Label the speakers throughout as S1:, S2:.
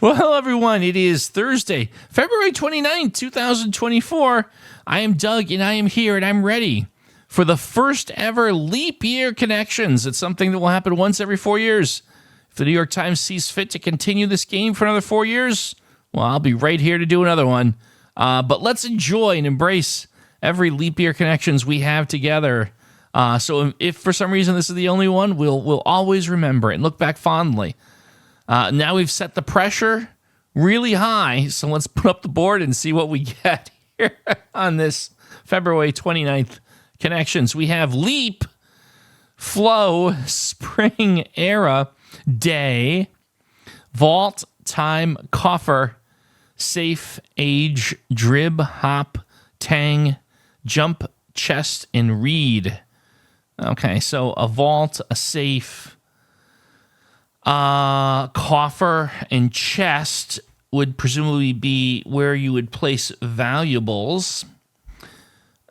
S1: Well, everyone, it is Thursday, February 29th, 2024. I am Doug, and I am here, and I'm ready for the first ever leap year connections. It's something that will happen once every 4 years. If the New York Times sees fit to continue this game for another 4 years, well, I'll be right here to do another one. But let's enjoy and embrace every leap year connections we have together. So if for some reason this is the only one, we'll always remember it and look back fondly. Now we've set the pressure really high, so let's put up the board and see what we get here on this February 29th connections. We have leap, flow, spring era, day, vault, time, coffer, safe, age, drib, hop, tang, jump, chest, and read. Okay, so a vault, a safe, coffer, and chest would presumably be where you would place valuables.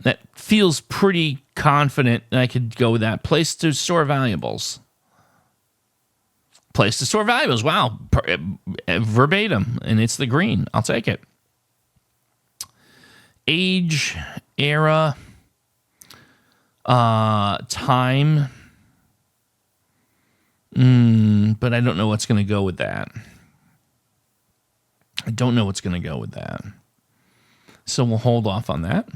S1: That feels pretty confident, and I could go with that. Place to store valuables. Place to store valuables. Wow. Verbatim, and it's the green. I'll take it. Age, era, time. But I don't know what's going to go with that. So we'll hold off on that.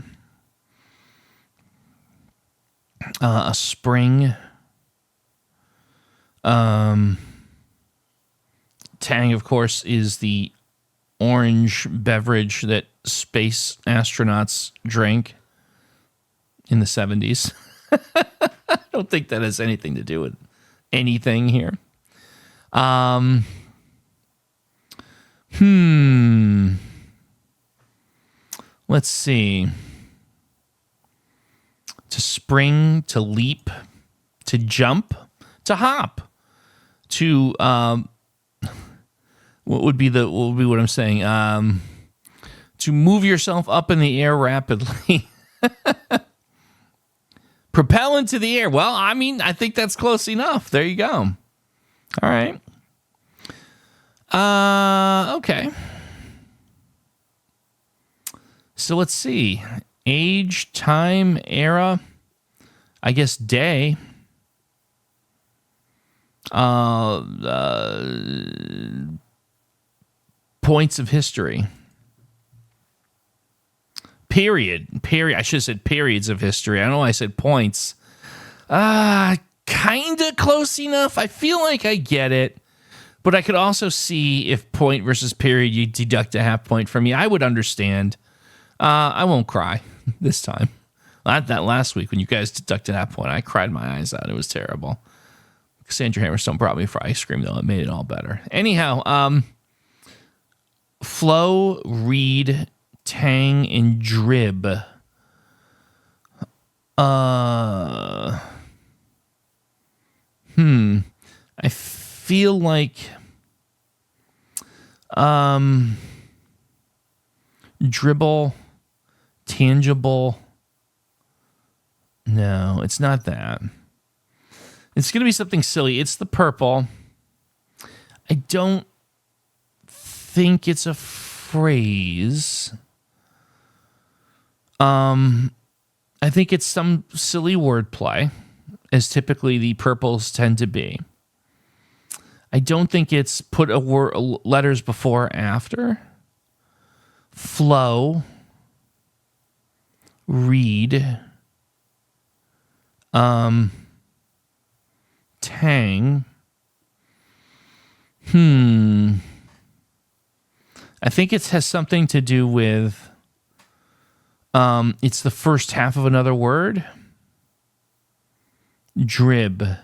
S1: A spring. Tang, of course, is the orange beverage that space astronauts drank in the 70s. I don't think that has anything to do with anything here. Let's see. To spring, to leap, to jump, to hop, to what would be what I'm saying? To move yourself up in the air rapidly. Propel into the air. Well, I mean, I think that's close enough. There you go. All right. Okay. So let's see. Age, time, era. I guess day. Points of history. Period. I should have said periods of history. I don't know why I said points. Kind of close enough. I feel like I get it. But I could also see if point versus period, you deduct a half point from me. I would understand. I won't cry this time. Not that last week when you guys deducted half point. I cried my eyes out. It was terrible. Cassandra Hammerstone brought me for ice cream, though. It made it all better. Anyhow, flow, read, tang, and drib. I feel like dribble, tangible. No, it's not that. It's going to be something silly. It's the purple. I don't think it's a phrase. I think it's some silly wordplay, as typically the purples tend to be. I don't think it's put letters before or after. Flow. Read. Tang. I think it has something to do with it's the first half of another word. Drib.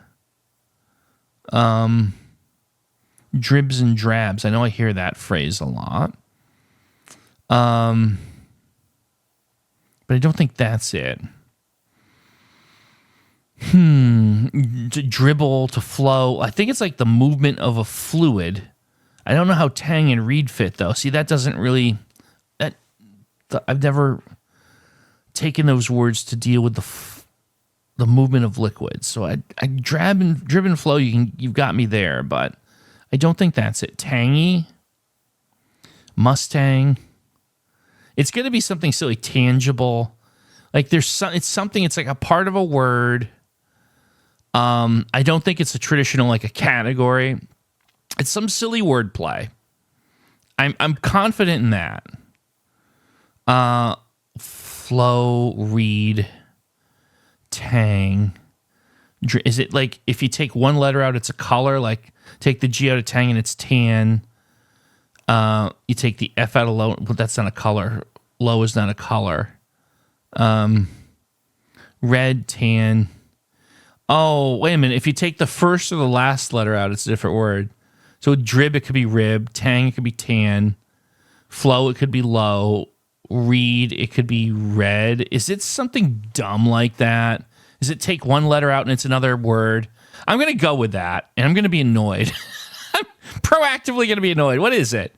S1: Dribs and drabs. I know I hear that phrase a lot. But I don't think that's it. To dribble, to flow. I think it's like the movement of a fluid. I don't know how tang and read fit, though. See, that doesn't really... I've never taken those words to deal with the movement of liquids. So I drib and flow, you've got me there, but I don't think that's it. Tangy, Mustang. It's going to be something silly. Tangible. Like it's something, it's like a part of a word. I don't think it's a traditional, like a category. It's some silly wordplay. I'm confident in that. Flow, read, tang. Is it like if you take one letter out, it's a color? Like take the G out of tang and it's tan. You take the F out of low, but that's not a color. Low is not a color. Red, tan. Oh, wait a minute. If you take the first or the last letter out, it's a different word. So drib, it could be rib. Tang, it could be tan. Flow, it could be low. Read, it could be red. Is it something dumb like that? Is it take one letter out and it's another word? I'm going to go with that, and I'm going to be annoyed. I'm proactively going to be annoyed. What is it?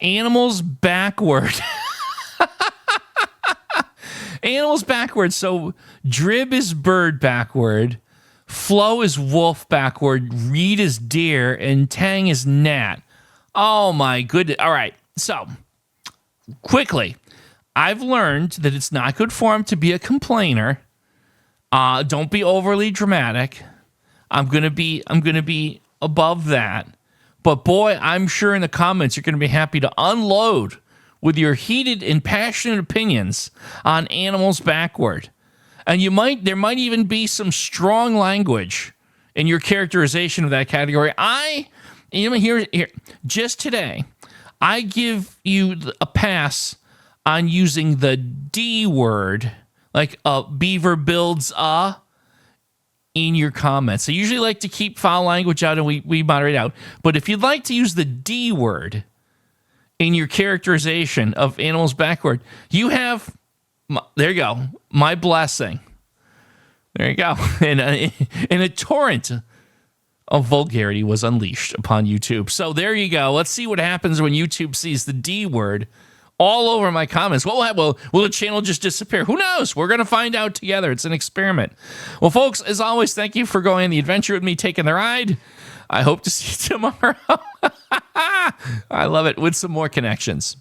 S1: Animals backward. Animals backward. So drib is bird backward. Flow is wolf backward. Reed is deer. And tang is gnat. Oh, my goodness. All right. So, quickly, I've learned that it's not good form to be a complainer. Don't be overly dramatic. I'm gonna be above that. But boy, I'm sure in the comments you're gonna be happy to unload with your heated and passionate opinions on animals backward. And there might even be some strong language in your characterization of that category. Here, just today, I give you a pass on using the D word, like a beaver builds a, in your comments. I usually like to keep foul language out and we moderate out. But if you'd like to use the D word in your characterization of animals backward, you have, there you go, my blessing. There you go. And a torrent of vulgarity was unleashed upon YouTube. So there you go. Let's see what happens when YouTube sees the D word all over my comments. Will the channel just disappear? Who knows? We're going to find out together. It's an experiment. Well, folks, as always, thank you for going on the adventure with me, taking the ride. I hope to see you tomorrow. I love it, with some more connections.